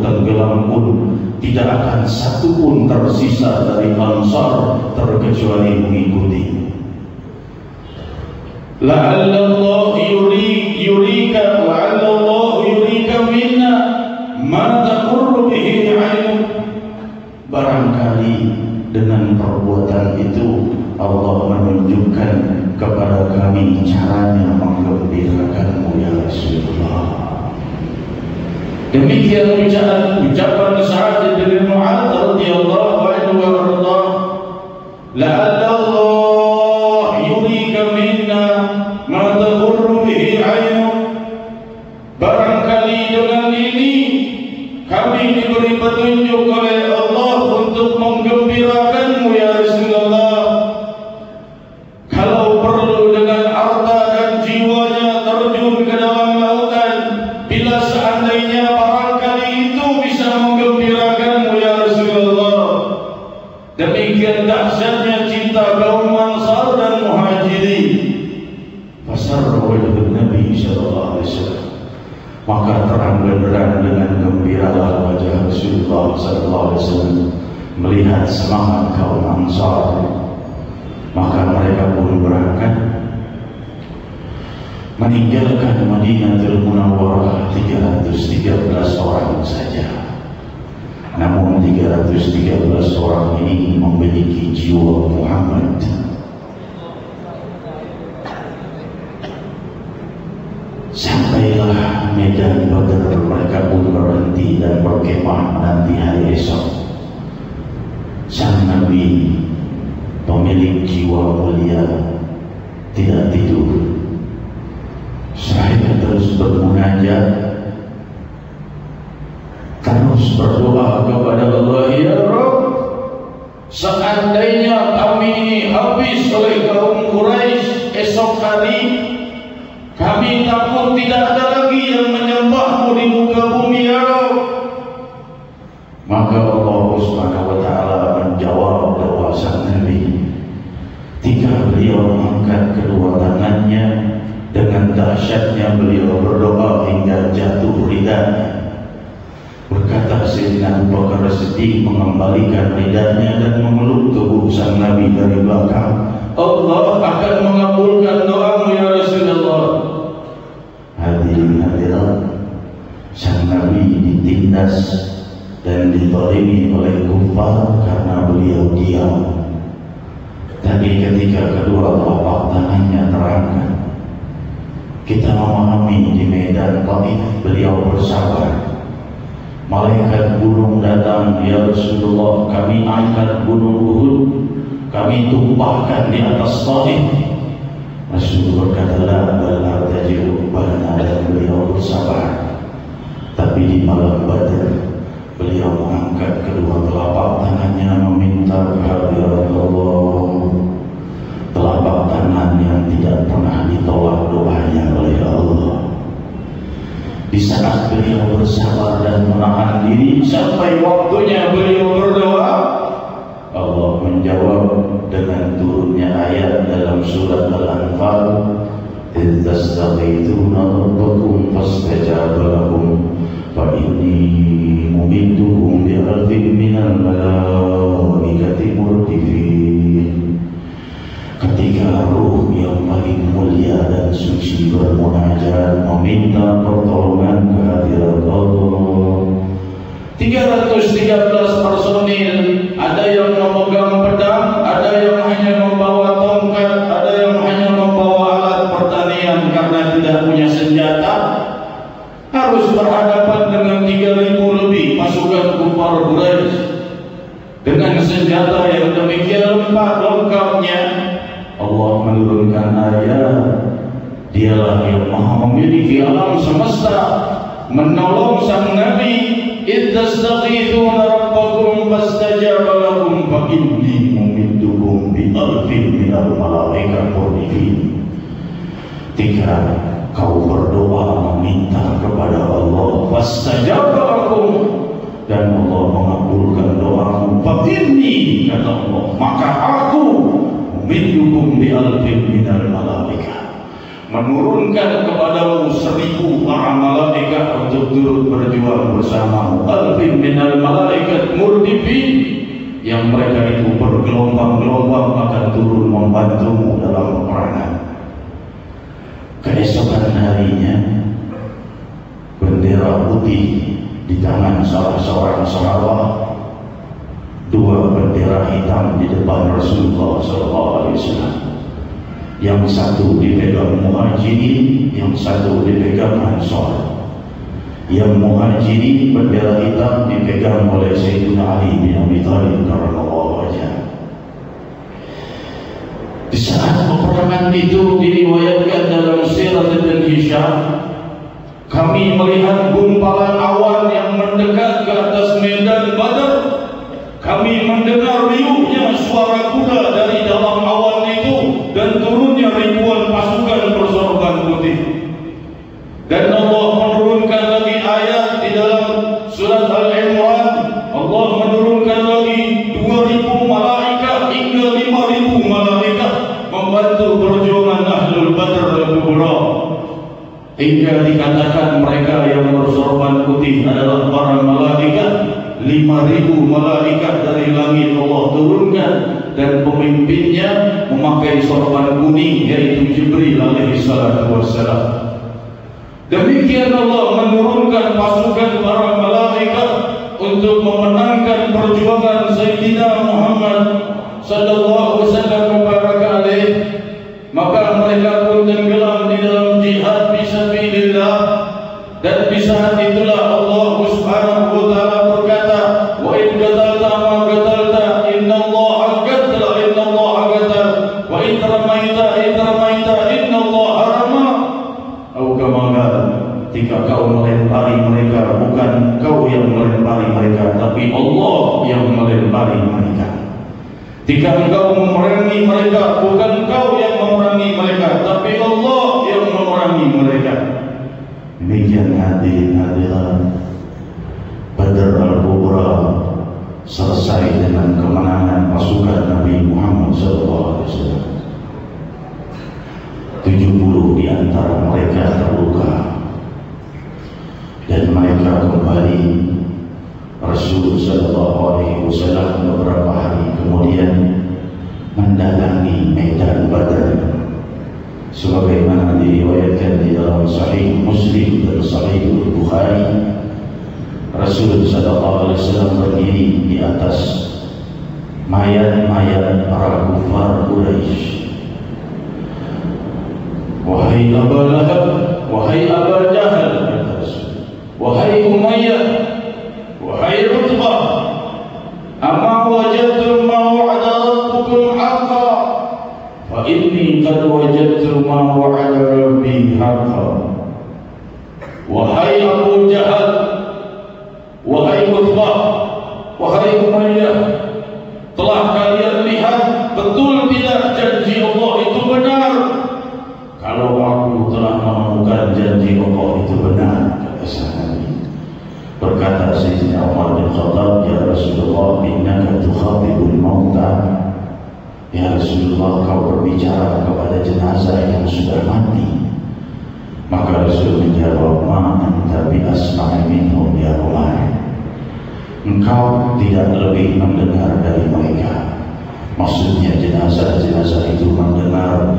tenggelam pun tidak akan satu pun tersisa dari Ansar terkecuali mengikuti. La'allallahu yurika wa'allallahu yurika minna ma taqurru bihi 'ainuk. Barangkali dengan perbuatan itu Allah menunjukkan kepada kami caranya menggembirakanmu ya Rasulullah. Demikian ucapan Sa'ad bin Mu'adz radhiyallahu anhu wa arda. La'allallahu yurika minna ma taqurru bihi 'ainuk. Barangkali dengan ini kami diberi petunjuk oleh Allah untuk menggembirakanmu ya Rasulullah. Kalau perlu dengan harta dan jiwanya terjun ke dalam lautan, bila seandainya barangkali itu bisa menggembirakanmu ya Rasulullah. Demikian dahsyatnya cinta kaum Ansar dan Muhajirin. Fasarra wajhun Nabi sallallahu alaihi wasallam. Maka terang benderang dengan gembiralah wajah Rasulullah sallallahu alaihi wasallam melihat semangat kaum Ansar. Maka mereka pun berangkat meninggalkan Madinatul Munawwarah 313 orang saja. Namun 313 orang ini memiliki jiwa Muhammad. Sampailah medan Badar, mereka pun berhenti dan berkemah nanti hari esok. Sang Nabi pemilik jiwa mulia tidak tidur. Saya terus bermunajat, terus berdoa kepada Allah, ya Rabb, seandainya kami ini habis oleh kaum Quraisy esok hari, kami takut tidak ada lagi yang menyembahmu di muka bumi ya Rabb. Maka Allah Subhanahu wa ta'ala menjawab doa sang Nabi. Ketika beliau mengangkat kedua tangannya, dengan dahsyatnya beliau berdoa hingga jatuh ridanya. Berkata Sayyidina Abu Bakar As-Siddiq mengembalikan ridanya dan memeluk tubuh sang Nabi dari belakang. Allah akan mengabulkan doamu ya Rasulullah. Hadirin hadirat, sang Nabi ditindas dan ditolimi oleh kufar karena beliau diam. Tapi ketika kedua telapak tangannya terangkat, kita memahami di medan Taif beliau bersabar. Malaikat gunung datang, ya Rasulullah, kami angkat gunung Uhud, kami tumpahkan di atas Taif. Rasul berkata, la bala tajiru bana, dan beliau bersabar. Tapi di malam Badar beliau mengangkat kedua telapak tangannya meminta kehadirat Allah. Telapak tangan yang tidak pernah ditolak doanya oleh Allah. Di saat beliau bersabar dan menahan diri sampai waktunya beliau berdoa, Allah menjawab dengan turunnya ayat dalam surat Al-Anfal, إِذْ تَسْتَغِيثُونَ رَبَّكُمْ فَاسْتَجَابَ لَكُمْ فَإِنِّي مُمِدُّكُمْ بِأَلْفٍ مِّنَ الْمَلَائِكَةِ مُرْدِفِينَ. Ketika ruh yang paling mulia dan suci bermunajat meminta pertolongan kehadirat Allah, 313 personil, ada yang memegang pedang, ada yang hanya membawa tongkat, ada yang hanya membawa alat pertanian karena tidak punya senjata, harus berhadapan dengan 3.000 lebih pasukan kufar Quraisy dengan senjata yang demikian lengkapnya. Allah menurunkan ayat, dialah yang maha memiliki alam semesta, menolong sang Nabi. إِذْ تَسْتَغِيثُونَ رَبَّكُمْ فَاسْتَجَابَ لَكُمْ فَإِنِّي مُمِدُّكُمْ بِأَلْفٍ مِّنَ الْمَلَائِكَةِ مُرْدِفِينَ. Ketika kau berdoa meminta kepada Allah, فَاسْتَجَابَ لَكُمْ, dan Allah mengabulkan doamu, فَإِنِّي, kata Allah, maka aku مُمِدُّكُمْ بِأَلْفٍ مِّنَ الْمَلَائِكَةِ, menurunkan kepadamu 1000 para malaikat untuk turut berjuang bersamamu. Alfin minal malaikat murdifin, yang mereka itu bergelombang-gelombang akan turun membantumu dalam peperangan. Keesokan harinya, bendera putih di tangan salah seorang sahabat, 2 bendera hitam di depan Rasulullah SAW. Yang satu dipegang Muhajirin, yang satu dipegang Ansar. Yang Muhajirin bendera hitam dipegang oleh Sayyidina Ali bin Abi Thalib karramallahu wajhah. Di saat peperangan itu diriwayatkan dalam Sirah Ibn Hisham, kami melihat gumpalan awan yang mendekat ke atas medan Badar. Kami mendengar riuhnya suara kuda dari dalam awan itu dan turunnya ribuan pasukan bersorban putih. Dan Allah menurunkan lagi ayat di dalam surat Al-Imran. Allah menurunkan lagi 2000 malaikat hingga 5000 malaikat membantu perjuangan Ahlul Badr al-Kubra. Hingga dikatakan mereka yang bersorban putih adalah para malaikat. 5000 malaikat dari langit Allah turunkan, dan pemimpinnya memakai sorban kuning, yaitu Jibril alaihi salatu wassalam. Demikian Allah menurunkan pasukan para malaikat untuk memenangkan perjuangan Sayyidina Muhammad sallallahu alaihi wasallam. Maka mereka pun tenggelam di dalam jihad fisabilillah. Dan di saat itulah Allah Subhanahu wa taala berkata, wa in qatalta ma qatalta innallaha qatala innallaha qatal wa in ramaita innallaha rama. Atau kama, jika kau melempari mereka, bukan kau yang melempari mereka, tapi Allah yang melempari mereka. Jika engkau memerangi mereka, bukan kau yang memerangi mereka, tapi Allah yang memerangi mereka. Demikian hadirin Badr al-Kubra selesai dengan kemenangan pasukan Nabi Muhammad SAW. 70 di antara mereka terluka, dan mereka kembali. Rasul SAW beberapa hari kemudian mendatangi medan Badar, sebagaimana diriwayatkan di dalam Sahih Muslim dan Sahih Bukhari. Rasul SAW berdiri di atas mayat-mayat para kufar Quraisy. Wahai Abu Lahab, wahai Abu Jahal, wahai Umayyah, wahai Utbah, amma wajadtum ma wa'ada rabbukum haqqan, fa inni qad wajadtu ma wa'ada rabbi haqqan. Wahai Abu Jahal, wahai Utbah, wahai Umayyah, telah kalian lihat betul tidak janji Allah itu benar? Kalau aku telah menemukan janji Allah itu benar, kata sahabat. Berkata Sayyidina Umar bin Khattab, ya Rasulullah, innaka tukhatibul mauta. Ya Rasulullah, kau berbicara kepada jenazah yang sudah mati. Maka Rasul menjawab, ma anta bi asma'i minhum ya Umar. Engkau tidak lebih mendengar dari mereka. Maksudnya jenazah-jenazah itu mendengar